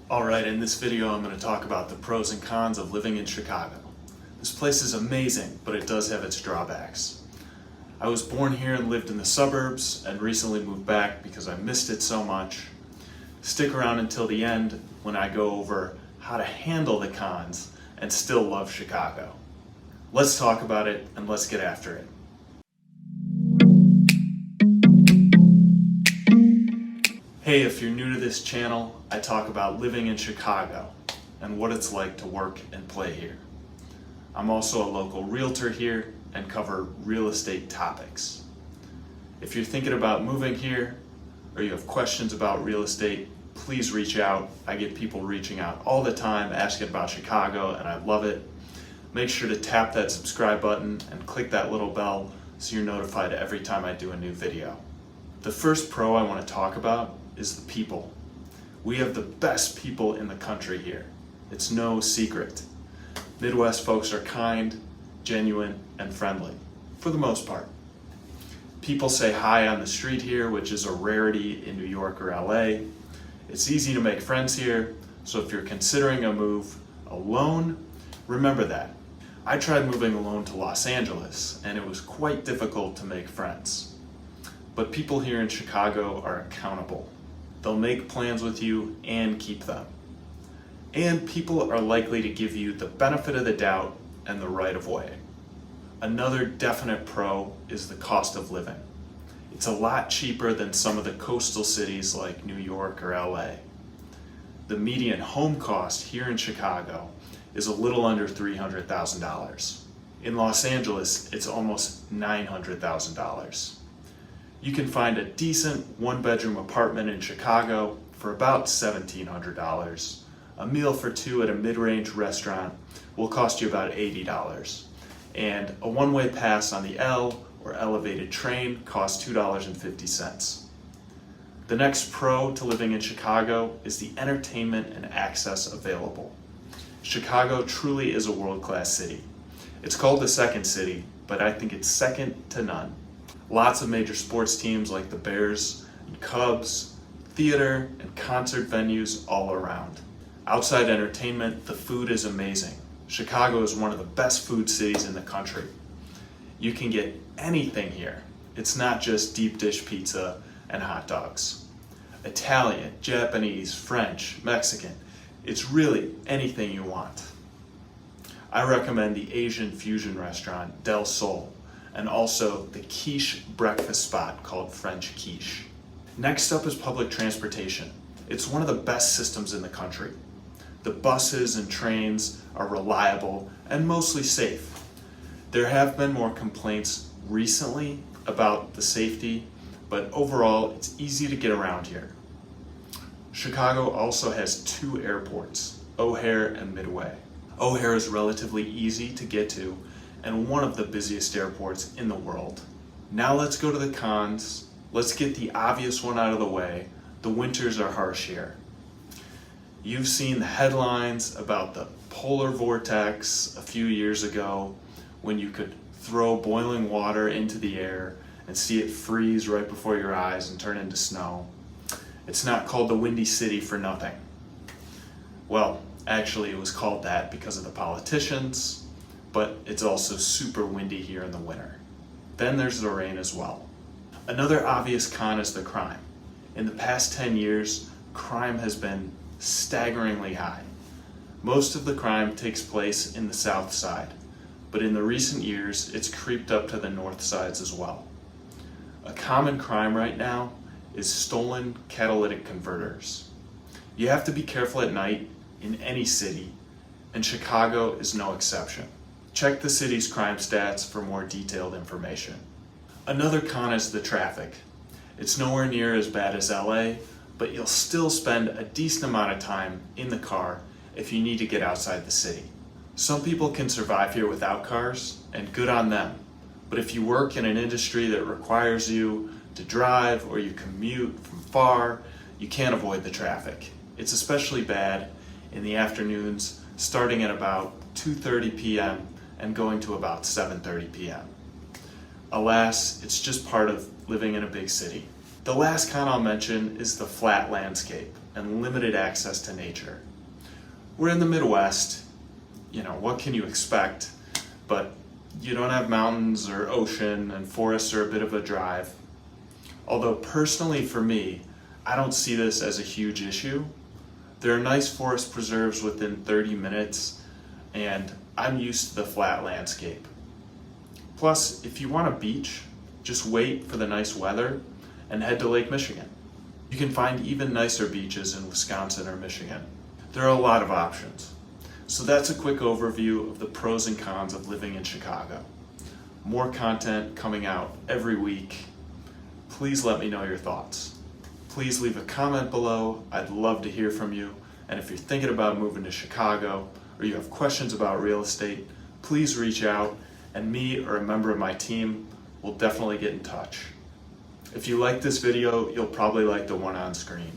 Alright, in this video I'm going to talk about the pros and cons of living in Chicago. This place is amazing, but it does have its drawbacks. I was born here and lived in the suburbs and recently moved back because I missed it so much. Stick around until the end when I go over how to handle the cons and still love Chicago. Let's talk about it and let's get after it. Hey, if you're new to this channel, I talk about living in Chicago and what it's like to work and play here. I'm also a local realtor here and cover real estate topics. If you're thinking about moving here or you have questions about real estate, please reach out. I get people reaching out all the time asking about Chicago and I love it. Make sure to tap that subscribe button and click that little bell so you're notified every time I do a new video. The first pro I want to talk about is the people. We have the best people in the country here. It's no secret. Midwest folks are kind, genuine, and friendly, for the most part. People say hi on the street here, which is a rarity in New York or LA. It's easy to make friends here, so if you're considering a move alone, remember that. I tried moving alone to Los Angeles, and it was quite difficult to make friends. But people here in Chicago are accountable. They'll make plans with you and keep them. And people are likely to give you the benefit of the doubt and the right of way. Another definite pro is the cost of living. It's a lot cheaper than some of the coastal cities like New York or LA. The median home cost here in Chicago is a little under $300,000. In Los Angeles, it's almost $900,000. You can find a decent one-bedroom apartment in Chicago for about $1,700. A meal for two at a mid-range restaurant will cost you about $80. And a one-way pass on the L or elevated train costs $2.50. The next pro to living in Chicago is the entertainment and access available. Chicago truly is a world-class city. It's called the second city, but I think it's second to none. Lots of major sports teams like the Bears and Cubs, theater and concert venues all around. Outside entertainment, the food is amazing. Chicago is one of the best food cities in the country. You can get anything here. It's not just deep dish pizza and hot dogs. Italian, Japanese, French, Mexican, it's really anything you want. I recommend the Asian fusion restaurant Del Sol, and also the quiche breakfast spot called French Quiche. Next up is public transportation. It's one of the best systems in the country. The buses and trains are reliable and mostly safe. There have been more complaints recently about the safety, but overall it's easy to get around here. Chicago also has two airports, O'Hare and Midway. O'Hare is relatively easy to get to and one of the busiest airports in the world. Now let's go to the cons. Let's get the obvious one out of the way. The winters are harsh here. You've seen the headlines about the polar vortex a few years ago when you could throw boiling water into the air and see it freeze right before your eyes and turn into snow. It's not called the Windy City for nothing. Well, actually it was called that because of the politicians, but it's also super windy here in the winter. Then there's the rain as well. Another obvious con is the crime. In the past 10 years, crime has been staggeringly high. Most of the crime takes place in the south side, but in the recent years, it's creeped up to the north sides as well. A common crime right now is stolen catalytic converters. You have to be careful at night in any city, and Chicago is no exception. Check the city's crime stats for more detailed information. Another con is the traffic. It's nowhere near as bad as LA, but you'll still spend a decent amount of time in the car if you need to get outside the city. Some people can survive here without cars, and good on them. But if you work in an industry that requires you to drive or you commute from far, you can't avoid the traffic. It's especially bad in the afternoons, starting at about 2:30 p.m. and going to about 7:30 p.m. Alas, it's just part of living in a big city. The last con I'll mention is the flat landscape and limited access to nature. We're in the Midwest, what can you expect? But you don't have mountains or ocean, and forests are a bit of a drive. Although personally for me, I don't see this as a huge issue. There are nice forest preserves within 30 minutes, and I'm used to the flat landscape. Plus, if you want a beach, just wait for the nice weather and head to Lake Michigan. You can find even nicer beaches in Wisconsin or Michigan. There are a lot of options. So that's a quick overview of the pros and cons of living in Chicago. More content coming out every week. Please let me know your thoughts. Please leave a comment below. I'd love to hear from you. And if you're thinking about moving to Chicago or you have questions about real estate, please reach out and me or a member of my team will definitely get in touch. If you like this video, you'll probably like the one on screen.